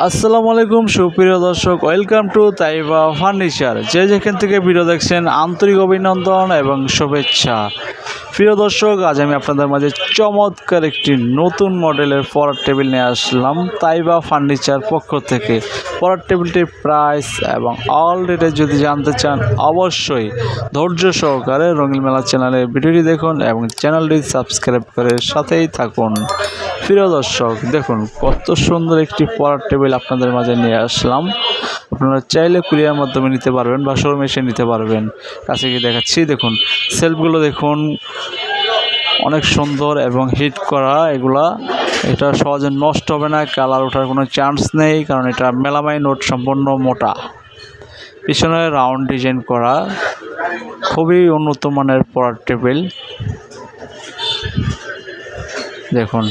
আসসালামু আলাইকুম সুপ্রিয় দর্শক, ওয়েলকাম টু তাইবা ফার্নিচার। যে যেখান থেকে ভিডিও দেখছেন আন্তরিক অভিনন্দন এবং শুভেচ্ছা। প্রিয় দর্শক, আজ আমি আপনাদের মাঝে চমৎকার একটি নতুন মডেলের পড়ার টেবিল নিয়ে আসলাম তাইবা ফার্নিচার পক্ষ থেকে। পড়ার টেবিলটির প্রাইস এবং অল ডিটেইলস যদি জানতে চান অবশ্যই ধৈর্য সহকারে রঙিন মেলা চ্যানেলের ভিডিওটি দেখুন এবং চ্যানেলটি সাবস্ক্রাইব করে সাথেই থাকুন। প্রিয় দর্শক, দেখুন কত সুন্দর একটি পড়ার টেবিল আপনাদের মাঝে নিয়ে আসলাম। আপনারা চাইলে কুরিয়ার মাধ্যমে নিতে পারবেন বা শোরুমে এসে নিতে পারবেন। কাছে গিয়ে দেখাচ্ছি, দেখুন সেলফগুলো দেখুন অনেক সুন্দর এবং হিট করা। এটা সহজে নষ্ট হবে না, কালার ওঠার কোনো চান্স নেই, কারণ এটা মেলামাইন নোট সম্পূর্ণ মোটা। পিছনে রাউন্ড ডিজাইন করা, খুবই উন্নত মানের পড়ার টেবিল। দেখুন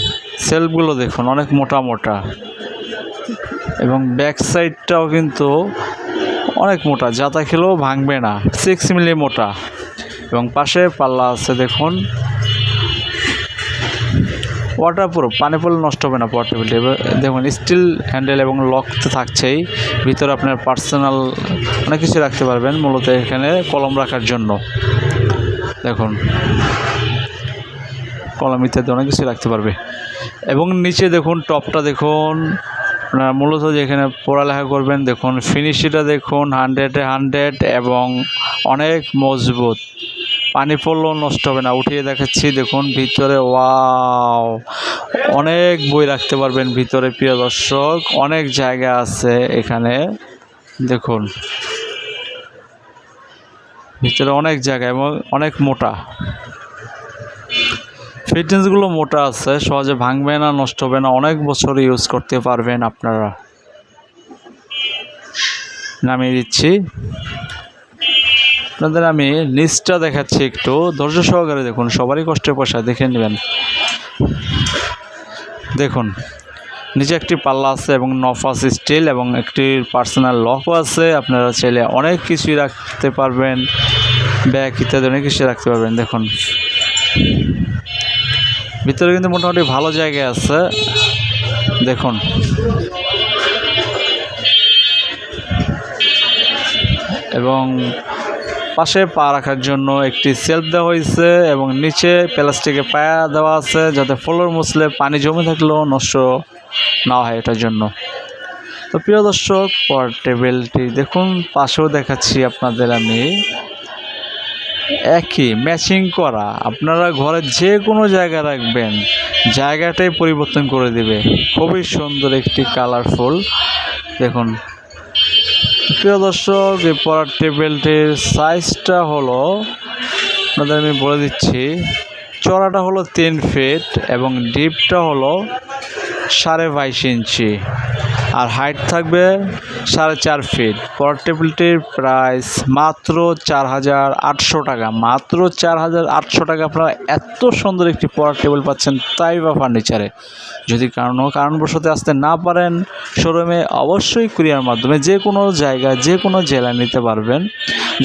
সেলফগুলো দেখুন অনেক মোটা মোটা এবং ব্যাক সাইডটাও কিন্তু অনেক মোটা, যাতা খেলেও ভাঙবে না, 6 মিলি মোটা। এবং পাশে পাল্লা আছে, দেখুন ওয়াটারপ্রুফ, পানি পড়লে নষ্ট হবে না পড়ার টেবিলটি। দেখুন স্টিল হ্যান্ডেল এবং লক তো থাকছেই। ভিতরে আপনার পার্সোনাল অনেক কিছু রাখতে পারবেন, মূলত এখানে কলম রাখার জন্য। দেখুন কলম ইত্যাদি অনেক কিছু রাখতে পারবে। এবং নিচে দেখুন টপটা দেখুন, আপনার মূলত যেখানে পড়ালেখা করবেন, দেখুন ফিনিশিংটা দেখুন 100-এ 100 এবং অনেক মজবুত, পানি পড়লেও নষ্ট হবে না। উঠিয়ে দেখাচ্ছি, দেখুন ভিতরে ওয়াও, অনেক বই রাখতে পারবেন ভিতরে। প্রিয় দর্শক, অনেক জায়গা আছে এখানে, দেখুন ভিতরে অনেক জায়গা এবং অনেক মোটা। ফিটনেসগুলো মোটা আছে, সহজে ভাঙবে না, নষ্ট হবে না, অনেক বছর ইউজ করতে পারবেন আপনারা। নামিয়ে দিচ্ছি আপনাদের, আমি নিচটা দেখাচ্ছি, একটু ধৈর্য সহকারে দেখুন, সবারই কষ্টের পয়সা দেখে নেবেন। দেখুন নিচে একটি পাল্লা আছে এবং নফাস স্টিল এবং একটি পার্সোনাল লকও আছে। আপনারা চাইলে অনেক কিছুই রাখতে পারবেন, ব্যাগ ইত্যাদি অনেক কিছু রাখতে পারবেন। দেখুন ভিতরে কিন্তু মোটামুটি ভালো জায়গায় আছে। দেখুন এবং পাশে পা রাখার জন্য একটি সেলফ দেওয়া হয়েছে এবং নিচে প্লাস্টিকের পায়া দেওয়া আছে, যাতে ফ্লোর মুছলে পানি জমে থাকলেও নষ্ট না হয় এটার জন্য। তো প্রিয় দর্শক, পড়ার টেবিলটি দেখুন, পাশেও দেখাচ্ছি আপনাদের আমি, একই ম্যাচিং করা। আপনারা ঘরে যে কোনো জায়গায় রাখবেন, জায়গাটাই পরিবর্তন করে দিবে। খুবই সুন্দর একটি কালারফুল। দেখুন প্রিয় দর্শক, এই পড়ার টেবিলটির সাইজটা হলো, আপনাদের আমি বলে দিচ্ছি, চড়াটা হলো 3 ফিট এবং ডিপটা হলো 22.5 ইঞ্চি আর হাইট থাকবে 4.5 ফিট। পড়ার টেবিলটির প্রাইস মাত্র 4,800 টাকা। মাত্র 4,800 টাকা আপনারা এত সুন্দর একটি পড়ার টেবিল পাচ্ছেন তাইবা ফার্নিচারে। যদি কারণবশত আসতে না পারেন, শোরুমে অবশ্যই কুরিয়ার মাধ্যমে যে কোনো জায়গায় যে কোনো জেলায় নিতে পারবেন।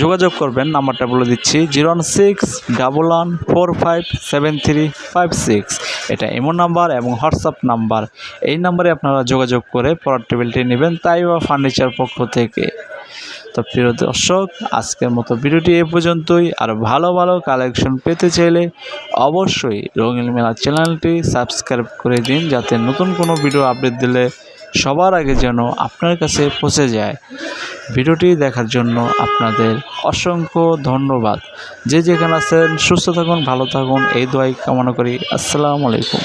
যোগাযোগ করবেন, নাম্বারটা বলে দিচ্ছি 01611457356। এটা ইমো নাম্বার এবং হোয়াটসঅ্যাপ নাম্বার। এই নাম্বারে আপনারা যোগাযোগ করে পড়ার টেবিলটি নেবেন তাইবা ফার্নিচার পক্ষ থেকে। তো প্রিয় দর্শক, আজকের মতো ভিডিওটি এ পর্যন্তই। আর ভালো ভালো কালেকশন পেতে চাইলে অবশ্যই রঙিন মেলা চ্যানেলটি সাবস্ক্রাইব করে দিন, যাতে নতুন কোনো ভিডিও আপডেট দিলে সবার আগে যেন আপনার কাছে পৌঁছে যায়। ভিডিওটি দেখার জন্য আপনাদের অসংখ্য ধন্যবাদ। যে যেখানে আছেন সুস্থ থাকুন, ভালো থাকুন, এই দোয়াই কামনা করি। আসসালামু আলাইকুম।